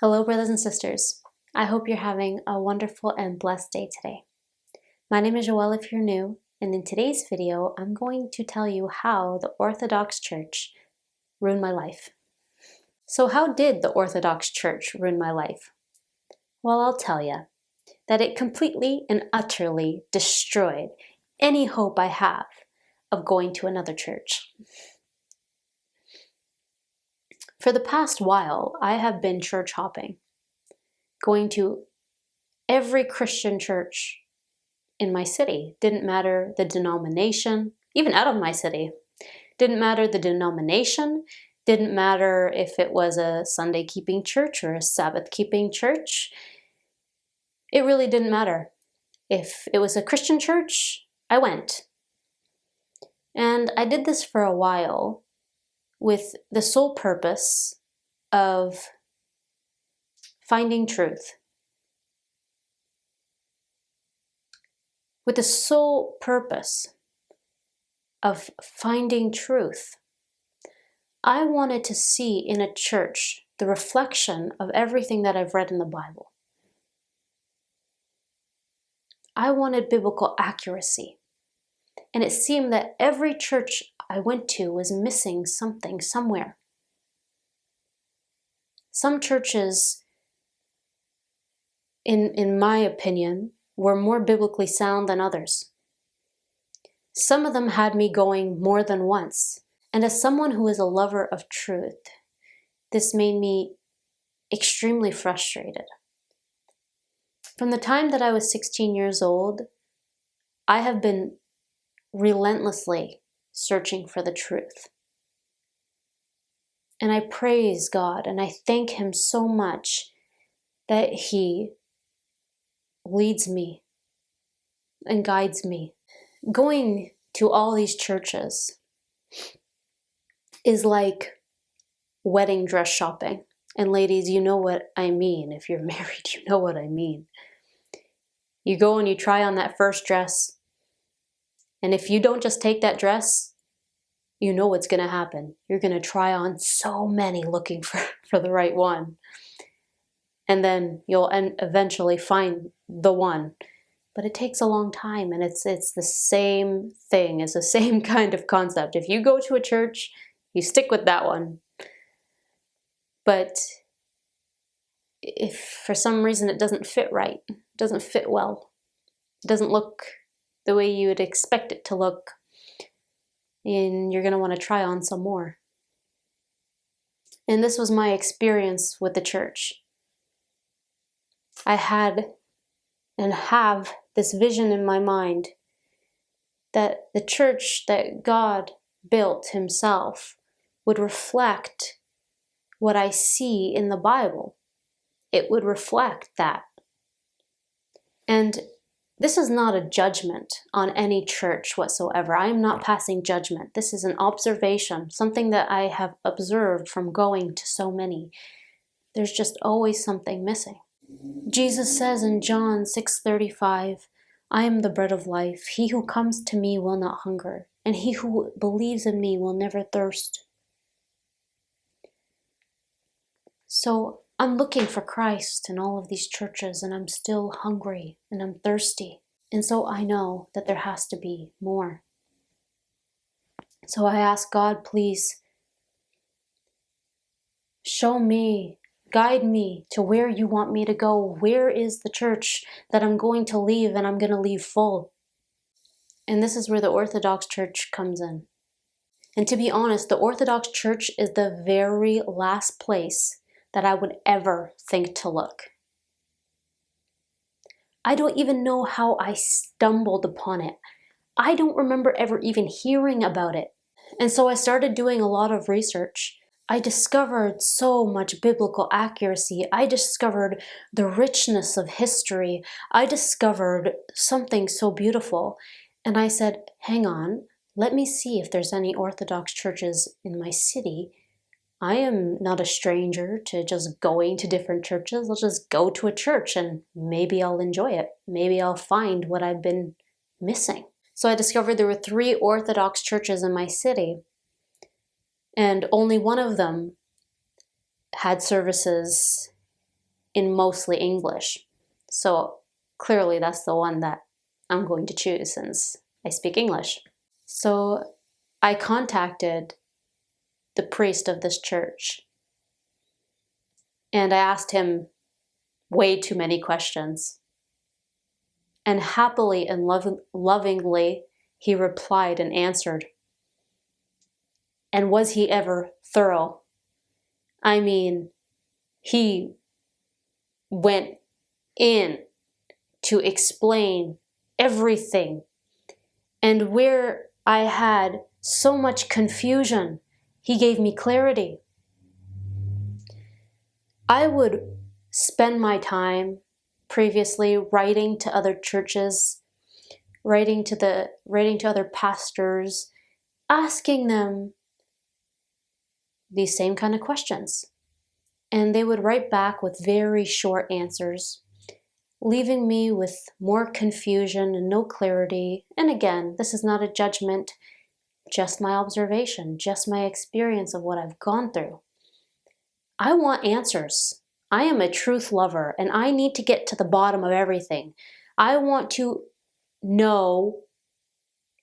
Hello, brothers and sisters. I hope you're having a wonderful and blessed day today. My name is Joelle if you're new, and in today's video, I'm going to tell you how the Orthodox Church ruined my life. So how did the Orthodox Church ruin my life? Well, I'll tell you that it completely and utterly destroyed any hope I have of going to another church. For the past while, I have been church hopping, going to every Christian church in my city. Didn't matter the denomination, even out of my city. Didn't matter the denomination, didn't matter if it was a Sunday keeping church or a Sabbath keeping church. It really didn't matter. If it was a Christian church, I went. And I did this for a while with the sole purpose of finding truth. With the sole purpose of finding truth. I wanted to see in a church the reflection of everything that I've read in the Bible. I wanted biblical accuracy. And it seemed that every church I went to was missing something somewhere. Some churches, in my opinion, were more biblically sound than others. Some of them had me going more than once. And as someone who is a lover of truth, this made me extremely frustrated. From the time that I was 16 years old, I have been relentlessly searching for the truth. And I praise God and I thank Him so much that He leads me and guides me. Going to all these churches is like wedding dress shopping. And ladies, you know what I mean. If you're married, you know what I mean. You go and you try on that first dress. And if you don't just take that dress, you know what's going to happen. You're going to try on so many looking for the right one. And then you'll eventually find the one. But it takes a long time, and it's the same thing. It's the same kind of concept. If you go to a church, you stick with that one. But if for some reason it doesn't fit right, it doesn't fit well, it doesn't look the way you would expect it to look, and you're going to want to try on some more. And this was my experience with the church. I had and have this vision in my mind that the church that God built Himself would reflect what I see in the Bible. It would reflect that. And this is not a judgment on any church whatsoever. I am not passing judgment. This is an observation, something that I have observed from going to so many. There's just always something missing. Jesus says in John 6:35, I am the bread of life. He who comes to me will not hunger, and he who believes in me will never thirst. So I'm looking for Christ in all of these churches, and I'm still hungry and I'm thirsty. And so I know that there has to be more. So I ask God, please show me, guide me to where you want me to go. Where is the church that I'm going to leave and I'm going to leave full? And this is where the Orthodox Church comes in. And to be honest, the Orthodox Church is the very last place that I would ever think to look. I don't even know how I stumbled upon it. I don't remember ever even hearing about it. And so I started doing a lot of research. I discovered so much biblical accuracy. I discovered the richness of history. I discovered something so beautiful. And I said, hang on, let me see if there's any Orthodox churches in my city. I am not a stranger to just going to different churches. I'll just go to a church and maybe I'll enjoy it. Maybe I'll find what I've been missing. So I discovered there were 3 Orthodox churches in my city, and only one of them had services in mostly English. So clearly that's the one that I'm going to choose since I speak English. So I contacted the priest of this church and I asked him way too many questions. And happily and lovingly, he replied and answered. And was he ever thorough? I mean, he went in to explain everything. And where I had so much confusion, he gave me clarity. I would spend my time previously writing to other churches, writing to other pastors, asking them these same kind of questions. And they would write back with very short answers, leaving me with more confusion and no clarity. And again, this is not a judgment, just my observation, just my experience of what I've gone through. I want answers. I am a truth lover and I need to get to the bottom of everything. I want to know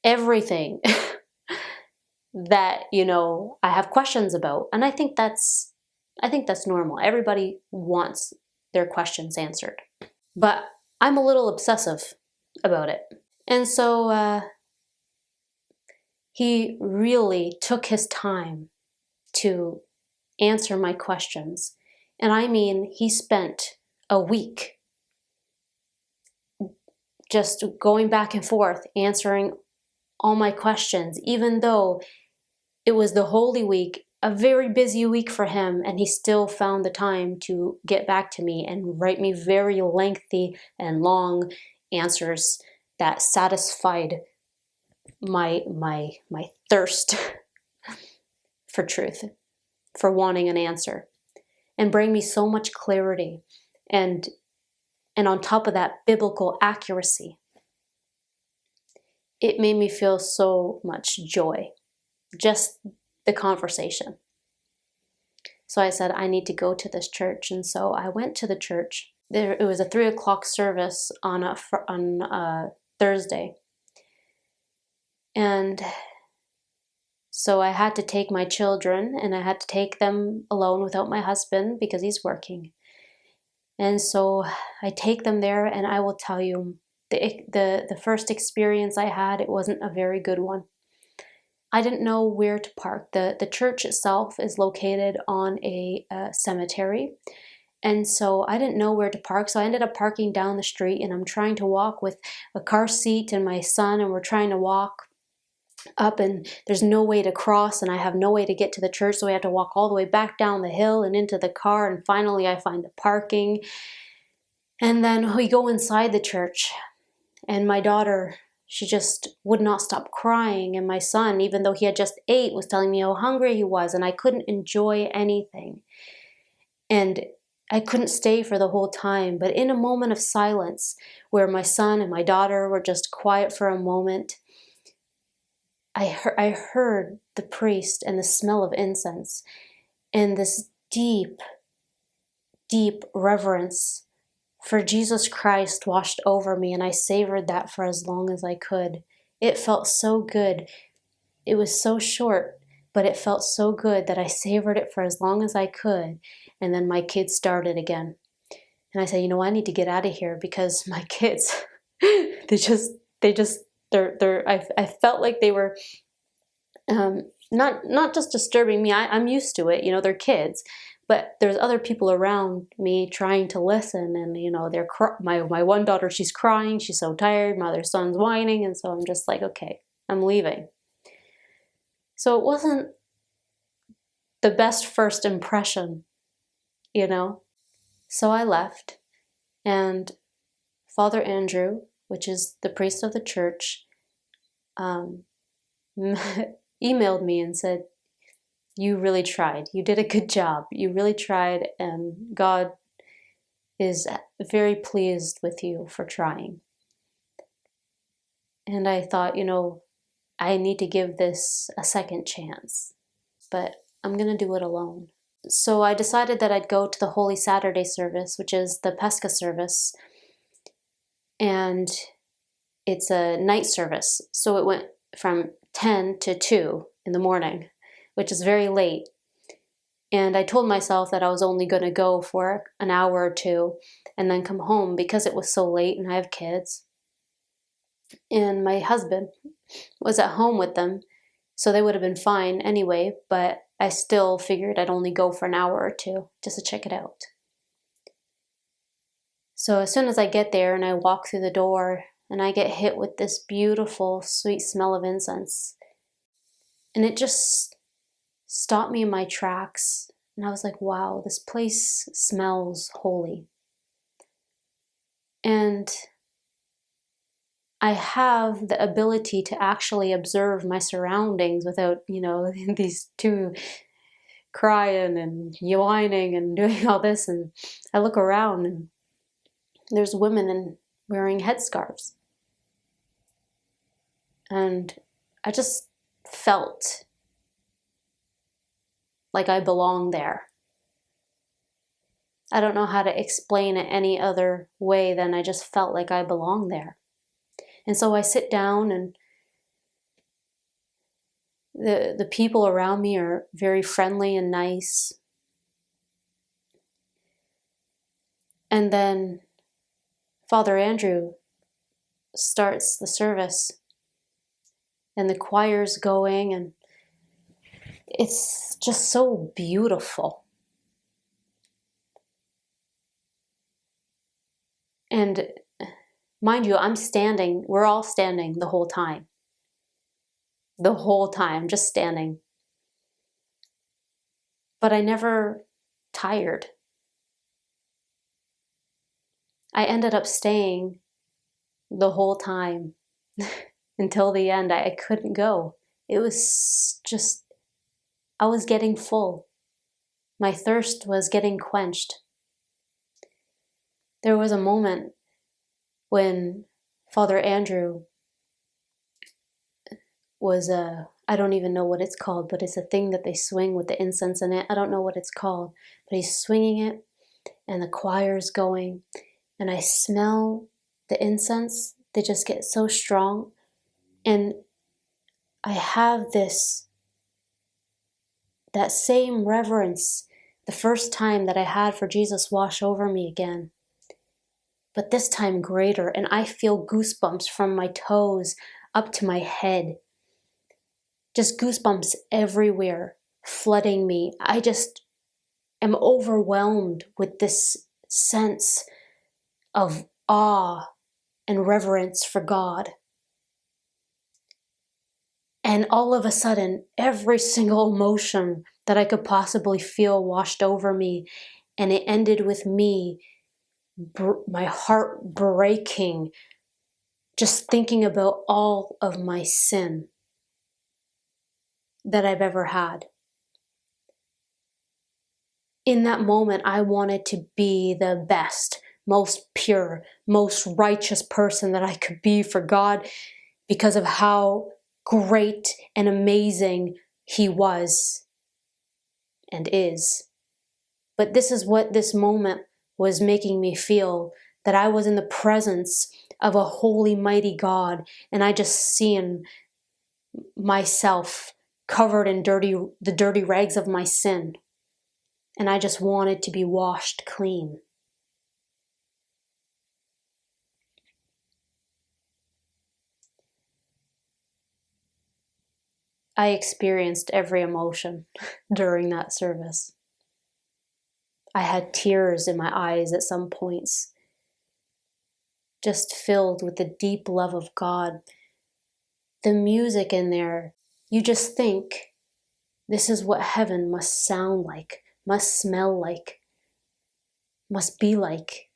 everything that, I have questions about. And I think that's normal. Everybody wants their questions answered. But I'm a little obsessive about it. And so he really took his time to answer my questions. And I mean, he spent a week just going back and forth, answering all my questions, even though it was the Holy Week, a very busy week for him, and he still found the time to get back to me and write me very lengthy and long answers that satisfied my thirst for truth, for wanting an answer, and bring me so much clarity and on top of that, biblical accuracy. It made me feel so much joy, just the conversation. So I said, I need to go to this church. And so I went to the church. It was a 3:00 service on a Thursday. And so I had to take my children, and I had to take them alone without my husband because he's working. And so I take them there, and I will tell you, the first experience I had, it wasn't a very good one. I didn't know where to park. The church itself is located on a cemetery, and so I didn't know where to park. So I ended up parking down the street, and I'm trying to walk with a car seat and my son, and we're trying to walk up, and there's no way to cross, and I have no way to get to the church, so we have to walk all the way back down the hill and into the car, and finally I find the parking. And then we go inside the church, and my daughter, she just would not stop crying, and my son, even though he had just ate, was telling me how hungry he was, and I couldn't enjoy anything. And I couldn't stay for the whole time, but in a moment of silence, where my son and my daughter were just quiet for a moment, I heard the priest and the smell of incense and this deep, deep reverence for Jesus Christ washed over me, and I savored that for as long as I could. It felt so good. It was so short, but it felt so good that I savored it for as long as I could, and then my kids started again. And I said, I need to get out of here because my kids, I felt like they were not just disturbing me. I'm used to it, they're kids, but there's other people around me trying to listen, and my one daughter, she's crying, she's so tired, my other son's whining, and so I'm just like, okay, I'm leaving. So it wasn't the best first impression, So I left, and Father Andrew, which is the priest of the church, emailed me and said, you really tried. You did a good job. You really tried, and God is very pleased with you for trying. And I thought, I need to give this a second chance, but I'm going to do it alone. So I decided that I'd go to the Holy Saturday service, which is the Pesca service, and it's a night service. So it went from 10 to 2 in the morning, which is very late. And I told myself that I was only going to go for an hour or two and then come home because it was so late and I have kids. And my husband was at home with them, so they would have been fine anyway, but I still figured I'd only go for an hour or two just to check it out. So as soon as I get there and I walk through the door and I get hit with this beautiful, sweet smell of incense, and it just stopped me in my tracks. And I was like, wow, this place smells holy. And I have the ability to actually observe my surroundings without, these two crying and whining and doing all this. And I look around and there's women wearing headscarves. And I just felt like I belong there. I don't know how to explain it any other way than I just felt like I belong there. And so I sit down, and the people around me are very friendly and nice. And then Father Andrew starts the service, and the choir's going, and it's just so beautiful. And mind you, we're all standing the whole time. The whole time, just standing. But I never tired. I ended up staying the whole time until the end. I couldn't go. It was just, I was getting full. My thirst was getting quenched. There was a moment when Father Andrew was I don't even know what it's called, but it's a thing that they swing with the incense in it. I don't know what it's called, but he's swinging it and the choir's going, and I smell the incense. They just get so strong. And I have that same reverence the first time that I had for Jesus wash over me again, but this time greater. And I feel goosebumps from my toes up to my head. Just goosebumps everywhere, flooding me. I just am overwhelmed with this sense of awe and reverence for God. And all of a sudden, every single emotion that I could possibly feel washed over me. And it ended with me, my heart breaking, just thinking about all of my sin that I've ever had. In that moment, I wanted to be the best, most pure, most righteous person that I could be for God because of how great and amazing He was and is. But this is what this moment was making me feel, that I was in the presence of a holy, mighty God, and I just seen myself covered in the dirty rags of my sin. And I just wanted to be washed clean. I experienced every emotion during that service. I had tears in my eyes at some points, just filled with the deep love of God. The music in there, you just think, this is what heaven must sound like, must smell like, must be like.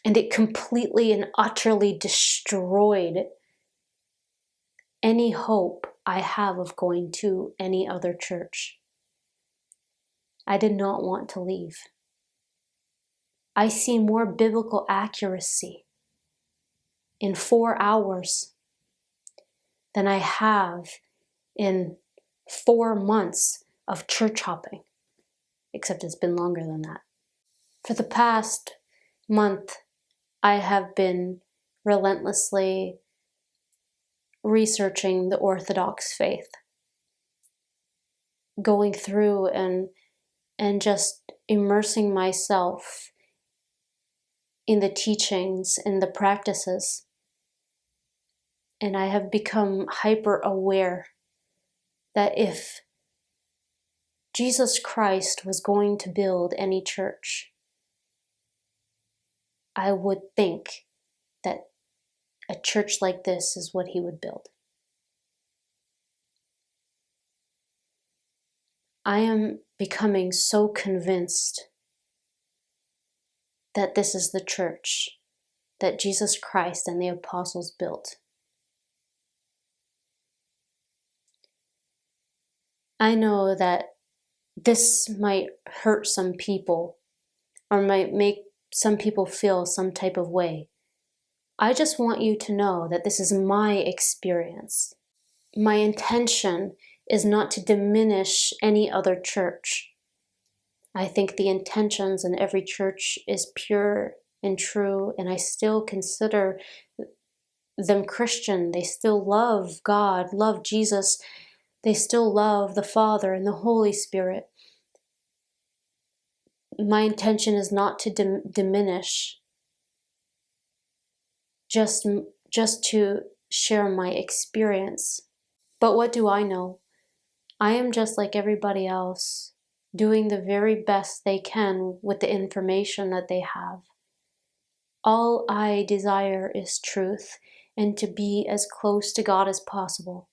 And it completely and utterly destroyed any hope I have of going to any other church. I did not want to leave. I see more biblical accuracy in 4 hours than I have in 4 months of church hopping. except it's been longer than that. For the past month, I have been relentlessly researching the Orthodox faith, going through and just immersing myself in the teachings and the practices. And I have become hyper aware that if Jesus Christ was going to build any church, I would think that a church like this is what he would build. I am becoming so convinced that this is the church that Jesus Christ and the apostles built. I know that this might hurt some people or might make some people feel some type of way. I just want you to know that this is my experience. My intention is not to diminish any other church. I think the intentions in every church is pure and true, and I still consider them Christian. They still love God, love Jesus. They still love the Father and the Holy Spirit. My intention is not to diminish, just to share my experience. But what do I know? I am just like everybody else, doing the very best they can with the information that they have. All I desire is truth and to be as close to God as possible.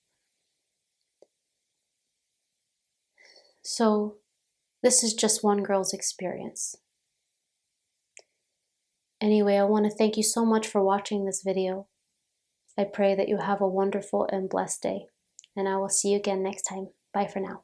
So, this is just one girl's experience. Anyway, I want to thank you so much for watching this video. I pray that you have a wonderful and blessed day, and I will see you again next time. Bye for now.